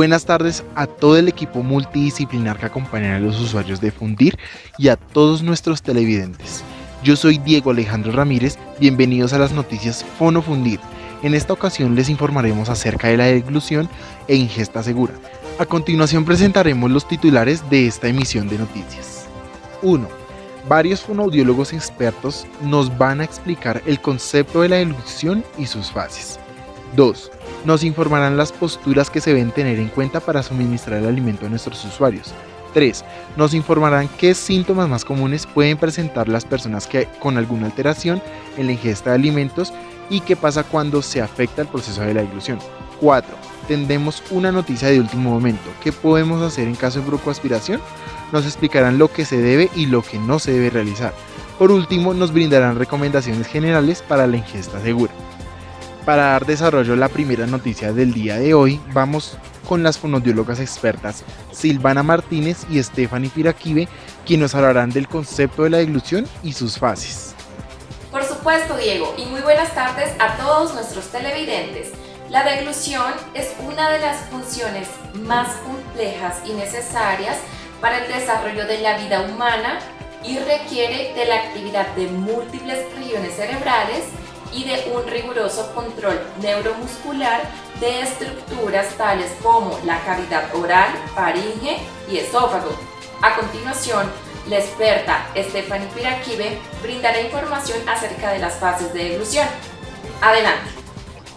Buenas tardes a todo el equipo multidisciplinar que acompaña a los usuarios de Fundir y a todos nuestros televidentes. Yo soy Diego Alejandro Ramírez, bienvenidos a las noticias Fono Fundir. En esta ocasión les informaremos acerca de la deglución e ingesta segura. A continuación presentaremos los titulares de esta emisión de noticias. 1. Varios fonoaudiólogos expertos nos van a explicar el concepto de la deglución y sus fases. 2. Nos informarán las posturas que se deben tener en cuenta para suministrar el alimento a nuestros usuarios. 3. Nos informarán qué síntomas más comunes pueden presentar las personas con alguna alteración en la ingesta de alimentos y qué pasa cuando se afecta el proceso de la deglución. 4. Tendremos una noticia de último momento. ¿Qué podemos hacer en caso de broncoaspiración? Nos explicarán lo que se debe y lo que no se debe realizar. Por último, nos brindarán recomendaciones generales para la ingesta segura. Para dar desarrollo a la primera noticia del día de hoy, vamos con las fonoaudiólogas expertas Silvana Martínez y Stephanie Piraquive, quienes nos hablarán del concepto de la deglución y sus fases. Por supuesto, Diego, y muy buenas tardes a todos nuestros televidentes. La deglución es una de las funciones más complejas y necesarias para el desarrollo de la vida humana y requiere de la actividad de múltiples regiones cerebrales y de un riguroso control neuromuscular de estructuras tales como la cavidad oral, faringe y esófago. A continuación, la experta Stephanie Piraquive brindará información acerca de las fases de deglución. Adelante.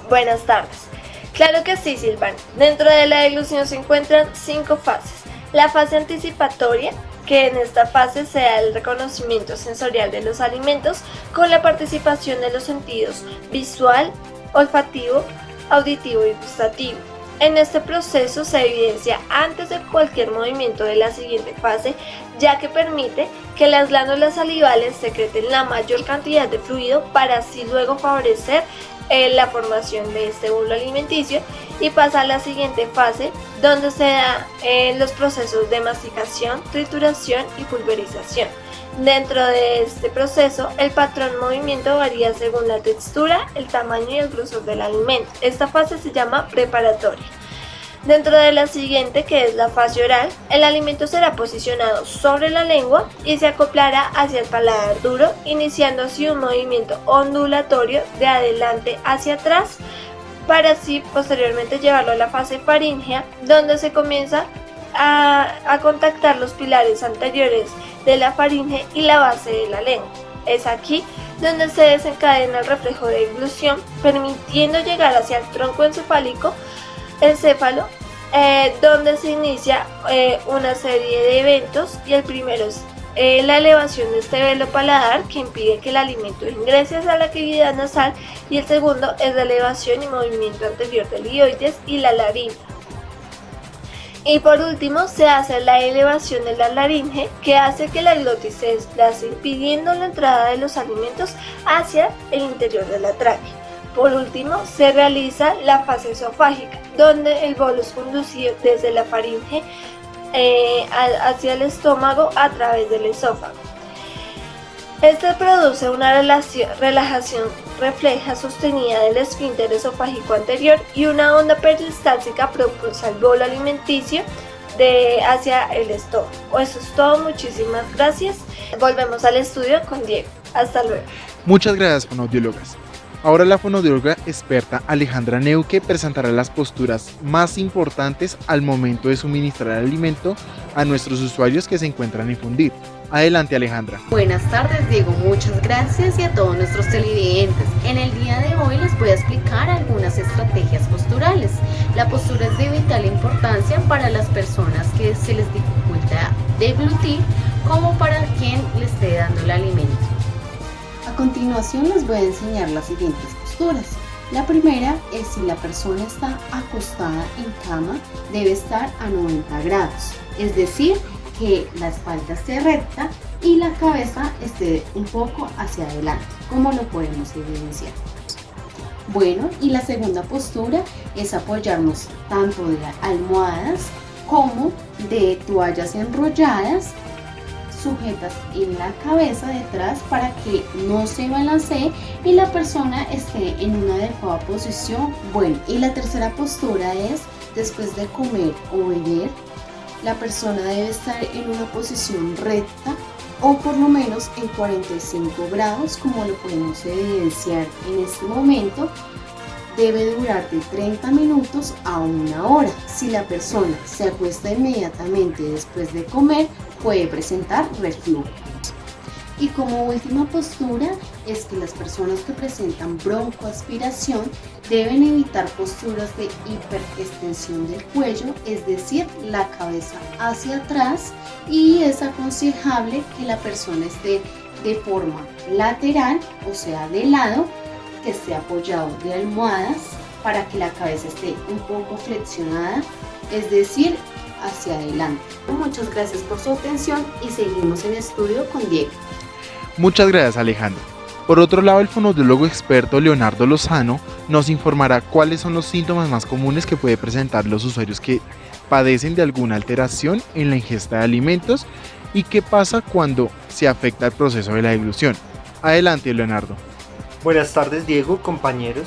Buenas tardes. Claro que sí, Silvana. Dentro de la deglución se encuentran 5 fases. La fase anticipatoria, que en esta fase se da el reconocimiento sensorial de los alimentos con la participación de los sentidos visual, olfativo, auditivo y gustativo. En este proceso se evidencia antes de cualquier movimiento de la siguiente fase, ya que permite que las glándulas salivales secreten la mayor cantidad de fluido para así luego favorecer la formación de este bulbo alimenticio, y pasa a la siguiente fase donde se dan los procesos de masticación, trituración y pulverización. Dentro de este proceso, el patrón de movimiento varía según la textura, el tamaño y el grosor del alimento. Esta fase se llama preparatoria. Dentro de la siguiente, que es la fase oral, el alimento será posicionado sobre la lengua y se acoplará hacia el paladar duro, iniciando así un movimiento ondulatorio de adelante hacia atrás, para así posteriormente llevarlo a la fase faríngea, donde se comienza a contactar los pilares anteriores de la faringe y la base de la lengua. Es aquí donde se desencadena el reflejo de deglución, permitiendo llegar hacia el tronco encéfalo, donde se inicia una serie de eventos, y el primero es la elevación de este velo paladar, que impide que el alimento ingrese a la cavidad nasal, y el segundo es la elevación y movimiento anterior del hioides y la laringe. Y por último se hace la elevación de la laringe, que hace que la glotis se desplace, impidiendo la entrada de los alimentos hacia el interior de la tráquea. Por último, se realiza la fase esofágica, donde el bolo es conducido desde la faringe hacia el estómago a través del esófago. Este produce una relajación refleja sostenida del esfínter esofágico anterior y una onda peristáltica propulsa el bolo alimenticio hacia el estómago. Eso es todo, muchísimas gracias. Volvemos al estudio con Diego. Hasta luego. Muchas gracias, fonoaudiólogas. Ahora la fonoaudióloga experta Alejandra Neuque presentará las posturas más importantes al momento de suministrar el alimento a nuestros usuarios que se encuentran en Fundir. Adelante, Alejandra. Buenas tardes, Diego, muchas gracias, y a todos nuestros televidentes. En el día de hoy les voy a explicar algunas estrategias posturales. La postura es de vital importancia para las personas que se les dificulta deglutir, como para quien le esté dando el alimento. A continuación les voy a enseñar las siguientes posturas. La primera es: si la persona está acostada en cama, debe estar a 90 grados, es decir, que la espalda esté recta y la cabeza esté un poco hacia adelante, como lo podemos evidenciar. Bueno, y la segunda postura es apoyarnos tanto de almohadas como de toallas enrolladas sujetas en la cabeza detrás, para que no se balancee y la persona esté en una adecuada posición. Bueno, y la tercera postura es Después de comer o beber, la persona debe estar en una posición recta o por lo menos en 45 grados, como lo podemos evidenciar en este momento. Debe durar de 30 minutos a 1 hora. Si la persona se acuesta inmediatamente después de comer, puede presentar reflujo. Y como última postura es que las personas que presentan broncoaspiración deben evitar posturas de hiperextensión del cuello, es decir, la cabeza hacia atrás, y es aconsejable que la persona esté de forma lateral, o sea de lado, que esté apoyado de almohadas para que la cabeza esté un poco flexionada, es decir, hacia adelante. Muchas gracias por su atención y seguimos en estudio con Diego. Muchas gracias, Alejandro. Por otro lado, el fonoaudiólogo experto Leonardo Lozano nos informará cuáles son los síntomas más comunes que puede presentar los usuarios que padecen de alguna alteración en la ingesta de alimentos y qué pasa cuando se afecta el proceso de la deglución. Adelante, Leonardo. Buenas tardes, Diego, compañeros.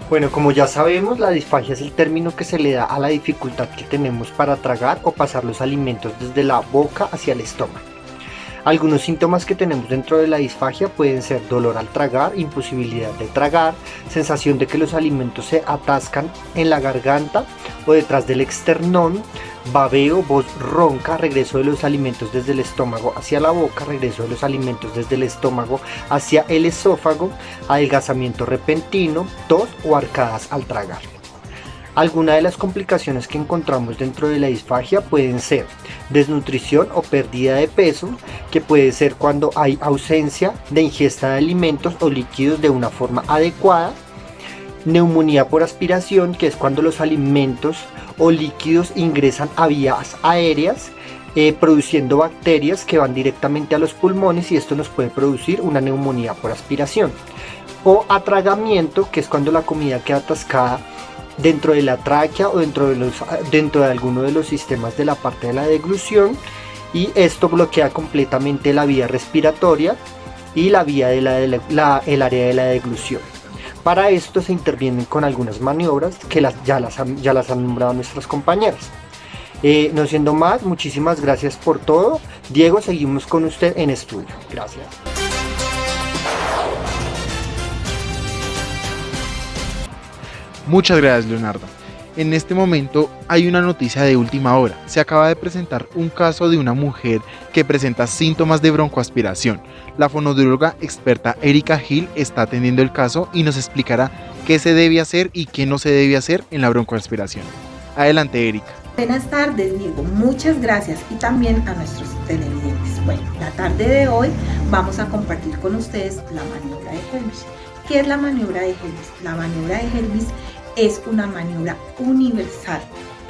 Bueno, como ya sabemos, la disfagia es el término que se le da a la dificultad que tenemos para tragar o pasar los alimentos desde la boca hacia el estómago. Algunos síntomas que tenemos dentro de la disfagia pueden ser dolor al tragar, imposibilidad de tragar, sensación de que los alimentos se atascan en la garganta o detrás del esternón, babeo, voz ronca, regreso de los alimentos desde el estómago hacia la boca, regreso de los alimentos desde el estómago hacia el esófago, adelgazamiento repentino, tos o arcadas al tragar. Algunas de las complicaciones que encontramos dentro de la disfagia pueden ser desnutrición o pérdida de peso, que puede ser cuando hay ausencia de ingesta de alimentos o líquidos de una forma adecuada, neumonía por aspiración, que es cuando los alimentos o líquidos ingresan a vías aéreas, produciendo bacterias que van directamente a los pulmones y esto nos puede producir una neumonía por aspiración, o atragamiento, que es cuando la comida queda atascada dentro de la tráquea o dentro de alguno de los sistemas de la parte de la deglución, y esto bloquea completamente la vía respiratoria y la vía de el área de la deglución. Para esto se intervienen con algunas maniobras que ya las han nombrado nuestras compañeras. No siendo más, muchísimas gracias por todo. Diego, seguimos con usted en estudio. Gracias. Muchas gracias, Leonardo. En este momento hay una noticia de última hora. Se acaba de presentar un caso de una mujer que presenta síntomas de broncoaspiración. La fonoaudióloga experta Erika Gil está atendiendo el caso y nos explicará qué se debe hacer y qué no se debe hacer en la broncoaspiración. Adelante, Erika. Buenas tardes, Diego. Muchas gracias y también a nuestros televidentes. Bueno, la tarde de hoy vamos a compartir con ustedes la maniobra de Helmich. ¿Qué es la maniobra de Helmich? La maniobra de Helmich es una maniobra universal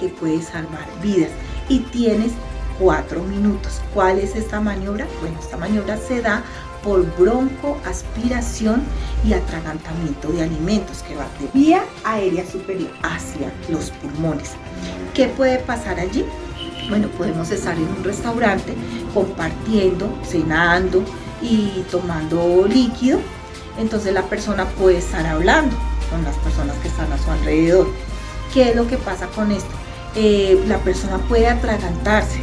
que puede salvar vidas y tienes 4 minutos. ¿Cuál es esta maniobra? Bueno, esta maniobra se da por broncoaspiración y atragantamiento de alimentos que va de vía aérea superior hacia los pulmones. ¿Qué puede pasar allí? Bueno, podemos estar en un restaurante compartiendo, cenando y tomando líquido. Entonces la persona puede estar hablando con las personas que están a su alrededor. ¿Qué es lo que pasa con esto? La persona puede atragantarse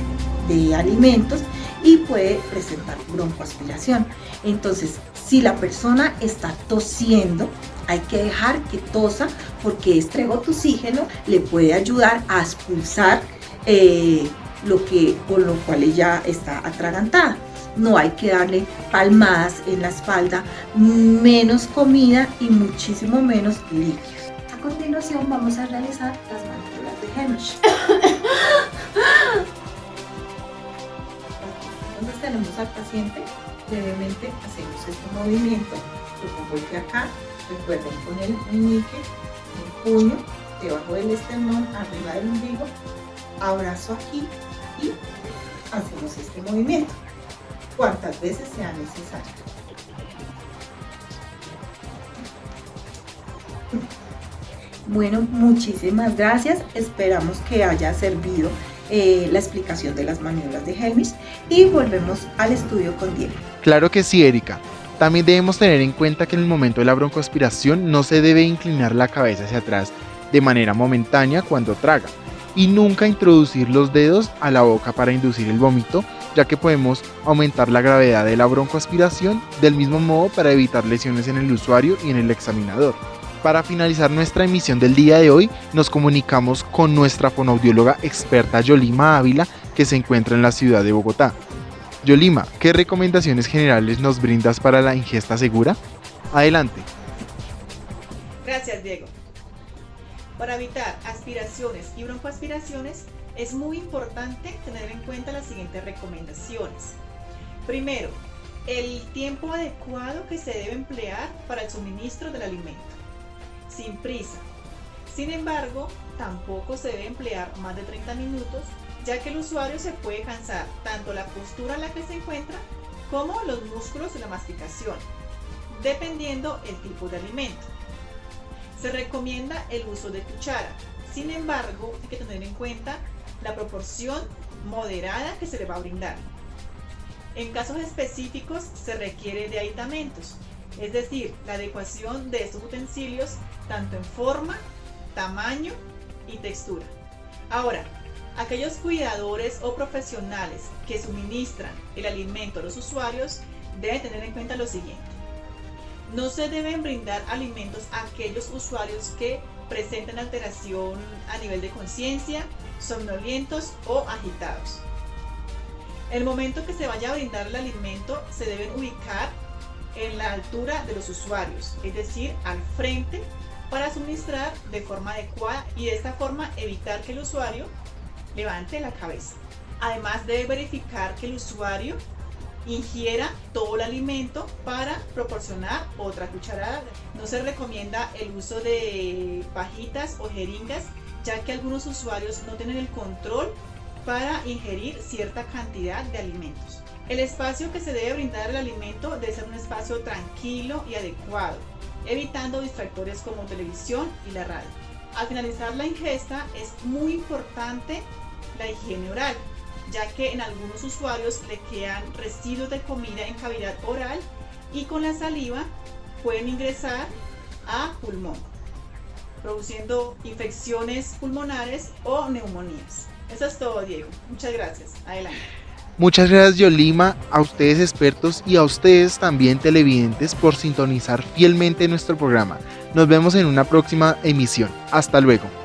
de alimentos y puede presentar broncoaspiración. Entonces, si la persona está tosiendo, hay que dejar que tosa porque este oxígeno le puede ayudar a expulsar por lo cual ella está atragantada. No hay que darle palmadas en la espalda, menos comida y muchísimo menos líquidos. A continuación vamos a realizar las maniobras de Helmich. Entonces tenemos al paciente, brevemente hacemos este movimiento. Lo pongo de acá, recuerden con el meñique, el puño, debajo del esternón, arriba del ombligo, abrazo aquí y hacemos este movimiento cuantas veces sea necesario. Bueno, muchísimas gracias. Esperamos que haya servido la explicación de las maniobras de Helmich y volvemos al estudio con Diego. Claro que sí, Erika. También debemos tener en cuenta que en el momento de la broncoaspiración no se debe inclinar la cabeza hacia atrás de manera momentánea cuando traga. y nunca introducir los dedos a la boca para inducir el vómito, ya que podemos aumentar la gravedad de la broncoaspiración, del mismo modo para evitar lesiones en el usuario y en el examinador. Para finalizar nuestra emisión del día de hoy, nos comunicamos con nuestra fonoaudióloga experta Yolima Ávila, que se encuentra en la ciudad de Bogotá. Yolima, ¿qué recomendaciones generales nos brindas para la ingesta segura? Adelante. Gracias, Diego. Para evitar aspiraciones y broncoaspiraciones, es muy importante tener en cuenta las siguientes recomendaciones. Primero, el tiempo adecuado que se debe emplear para el suministro del alimento. Sin prisa. Sin embargo, tampoco se debe emplear más de 30 minutos, ya que el usuario se puede cansar tanto la postura en la que se encuentra como los músculos de la masticación, dependiendo el tipo de alimento. Se recomienda el uso de cuchara. Sin embargo, hay que tener en cuenta la proporción moderada que se le va a brindar. En casos específicos se requiere de aditamentos, es decir, la adecuación de estos utensilios tanto en forma, tamaño y textura. Ahora, aquellos cuidadores o profesionales que suministran el alimento a los usuarios deben tener en cuenta lo siguiente. No se deben brindar alimentos a aquellos usuarios que presenten alteración a nivel de conciencia, somnolientos o agitados. El momento que se vaya a brindar el alimento se deben ubicar en la altura de los usuarios, es decir, al frente, para suministrar de forma adecuada y de esta forma evitar que el usuario levante la cabeza. Además, debe verificar que el usuario ingiera todo el alimento para proporcionar otra cucharada. No se recomienda el uso de pajitas o jeringas, ya que algunos usuarios no tienen el control para ingerir cierta cantidad de alimentos. El espacio que se debe brindar al alimento debe ser un espacio tranquilo y adecuado, evitando distractores como televisión y la radio. Al finalizar la ingesta es muy importante la higiene oral, ya que en algunos usuarios le quedan residuos de comida en cavidad oral y con la saliva pueden ingresar a pulmón, produciendo infecciones pulmonares o neumonías. Eso es todo, Diego. Muchas gracias. Adelante. Muchas gracias, Yolima, a ustedes expertos y a ustedes también televidentes por sintonizar fielmente nuestro programa. Nos vemos en una próxima emisión. Hasta luego.